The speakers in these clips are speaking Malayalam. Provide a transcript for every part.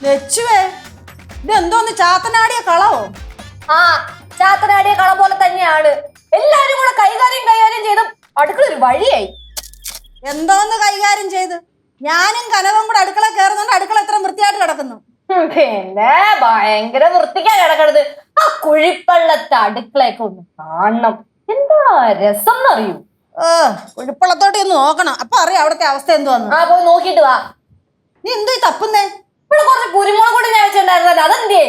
ലച്ചുവേ, ഇതെന്തോന്ന് ചാത്തനാടിയ കളവോ? ആ, ചാത്തനാടിയ കള പോലെ തന്നെയാണ്. എല്ലാരും കൂടെ കൈകാര്യം ചെയ്ത് അടുക്കള ഒരു വഴിയായി. എന്തോന്ന് കൈകാര്യം ചെയ്ത്? ഞാനും കനവും കൂടെ അടുക്കള കയറുന്നുണ്ട്. അടുക്കള എത്ര വൃത്തിയായിട്ട് കിടക്കുന്നു. പിന്നെ ഭയങ്കര വൃത്തിക്കാ കിടക്കണത്. ആ കുഴിപ്പള്ളത്തെ അടുക്കളയൊക്കെ ഒന്ന് കാണണം. എന്താ രസം എന്നറിയൂ. കുഴിപ്പള്ളത്തോട്ട് ഒന്ന് നോക്കണം, അപ്പൊ അറിയാം അവിടുത്തെ അവസ്ഥ എന്തുവാന്ന്. ആ, പോയി നോക്കിട്ട് വാ. നീ എന്തോ തപ്പുന്നേ? ഇവിടെ കുറച്ച് കുരുമുളക് കൂടി ഞാൻ വെച്ചിട്ടുണ്ടായിരുന്നല്ലോ, അതെന്തേ?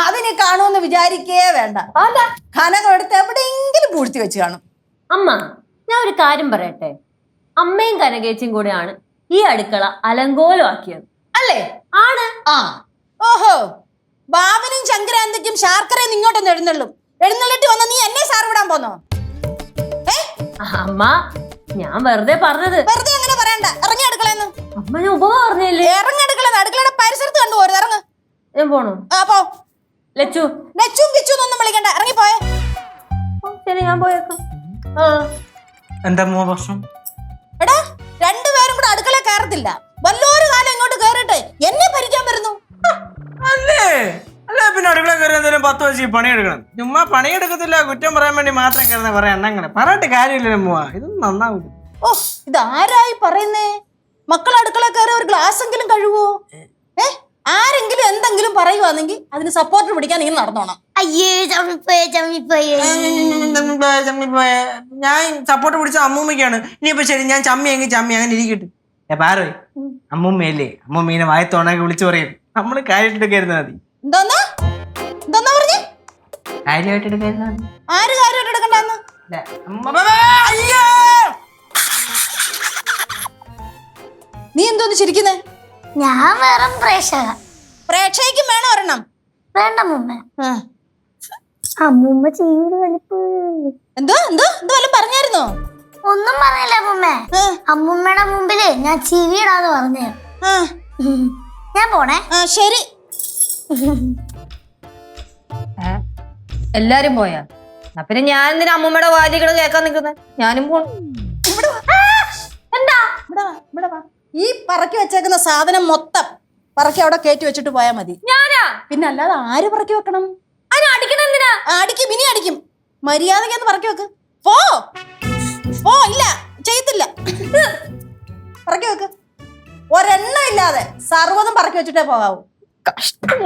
അതിനി കാണുമെന്ന് വിചാരിക്കേ വേണ്ട. അതാ കനകം എടുത്ത് എവിടെയെങ്കിലും പൂഴ്ത്തി വെച്ച് കാണും. അമ്മ, ഞാൻ ഒരു കാര്യം പറയട്ടെ. അമ്മയും കനകേച്ചിയും കൂടെയാണ് ഈ അടുക്കള അലങ്കോലമാക്കിയത് അല്ലേ? ആണ്. ആ, ഓഹോ, ബാബനും ശങ്കരാന്തിക്കും ശാർക്കരയും ഇങ്ങോട്ടൊന്ന് എഴുന്നള്ളിട്ട് വന്ന നീ എന്നെ സാർ വിടാൻ പോന്നോ? അമ്മ, ഞാൻ വെറുതെ പറഞ്ഞത്. വെറുതെ അങ്ങനെ പറയണ്ട. ഇറങ്ങി അടുക്കളയെന്ന്. അമ്മ, ഞാൻ ഉപമ പറഞ്ഞില്ലേ? ഇറങ്ങി അടുക്കളയെന്ന്. അടുക്കളയുടെ പരിസരത്ത് കണ്ടുപോരുത്. ഇറങ്ങ്. ഞാൻ പോണു. ആ, പോ. ലച്ചു, ലച്ചും കിച്ചുന്നൊന്നും വിളിക്കണ്ട, ഇറങ്ങി പോയേ. ശരി, ഞാൻ പോയേക്കാം. എന്താ പ്രശ്നം? എടാ, രണ്ടുപേരും കൂടെ അടുക്കള കയറത്തില്ല. വല്ലൊരു കാലം ഇങ്ങോട്ട് കയറിട്ട് എന്നെ ഭരിക്കാൻ വരുന്നു. അല്ലേ അല്ലേ പിന്നെ അടുക്കള കയറി എന്തെങ്കിലും 10 വയസ്സിൽ പണിയെടുക്കണം. ചുമ്മാ പണിയെടുക്കത്തില്ല, കുറ്റം പറയാൻ വേണ്ടി മാത്രം കയറുന്ന പറയാൻ അങ്ങനെ പറഞ്ഞിട്ട് കാര്യമില്ല. അമ്മ, ഇതൊന്നും നന്നാവില്ല. ഓ, ഇതാരായി പറയുന്നേ? മക്കൾ അടുക്കള കയറി ഒരു ഗ്ലാസ് എങ്കിലും കഴുകുവോ? ആരെങ്കിലും എന്തെങ്കിലും പറയുവാണെങ്കിൽ അതിന് സപ്പോർട്ട് പിടിക്കാൻ നിങ്ങൾ നടന്നോണം. അയ്യേ, ഞാൻ സപ്പോർട്ട് പിടിച്ച അമ്മൂമ്മയ്ക്കാണ്. ഇനിയിപ്പോ ശരി, ഞാൻ ചമ്മിയെങ്കിൽ ചമ്മി, അങ്ങനെ ഇരിക്കട്ടെ. പാറോ, അമ്മൂമ്മയല്ലേ, അമ്മൂമ്മീനെ വായത്തോണൊക്കെ വിളിച്ചു പറയും. നമ്മള് കാര്യമായിട്ടെടുക്കരുന്ന മതി. എന്താന്നാ പറഞ്ഞേ? കാര്യമായിട്ടെടുക്കരുന്ന മതി. ആര് കാര്യമായിട്ട് എടുക്കണ്ടെന്ന്? നീ എന്തോന്ന് ചിരിക്കുന്നേ? ഞാൻ വെറും പ്രേക്ഷകയ്ക്കും വേണം ഒരെണ്ണം. വേണ്ട മുമ്മ. അമ്മൂമ്മ ചീട് വലിപ്പ്. എന്തോ വല്ലതും പറഞ്ഞായിരുന്നോ? ഒന്നും പറഞ്ഞില്ല മുമ്മ. അമ്മൂമ്മയുടെ മുമ്പില് ഞാൻ ചിരിയിടാന്ന് പറഞ്ഞു. ഞാൻ പോണേ. ശരി. എല്ലാരും പോയാ? പിന്നെ ഞാൻ എന്തിനാ അമ്മൂമ്മയുടെ വാദികൾ കേൾക്കാൻ നിൽക്കുന്നത്? ഞാനും പോണു. എന്താ? ഇവിടെ വാ. ഈ പറക്കി വെച്ചേക്കുന്ന സാധനം മൊത്തം പറക്കി അവിടെ കയറ്റി വെച്ചിട്ട് പോയാ മതി. ഞാനാ? പിന്നെ അല്ലാതെ ആര് പറക്കി വെക്കണം? അടിക്കണം എന്തിനാ? അടിക്കും, ഇനി അടിക്കും. മര്യാദയ്ക്ക് പറക്കി വെക്ക്. പോ. ഇല്ല, ചെയ്യത്തില്ല. പറക്കി വെക്ക്. ഒരെണ്ണം ഇല്ലാതെ സർവ്വതും പറക്കി വെച്ചിട്ടേ പോകാവൂ. കഷ്ടം.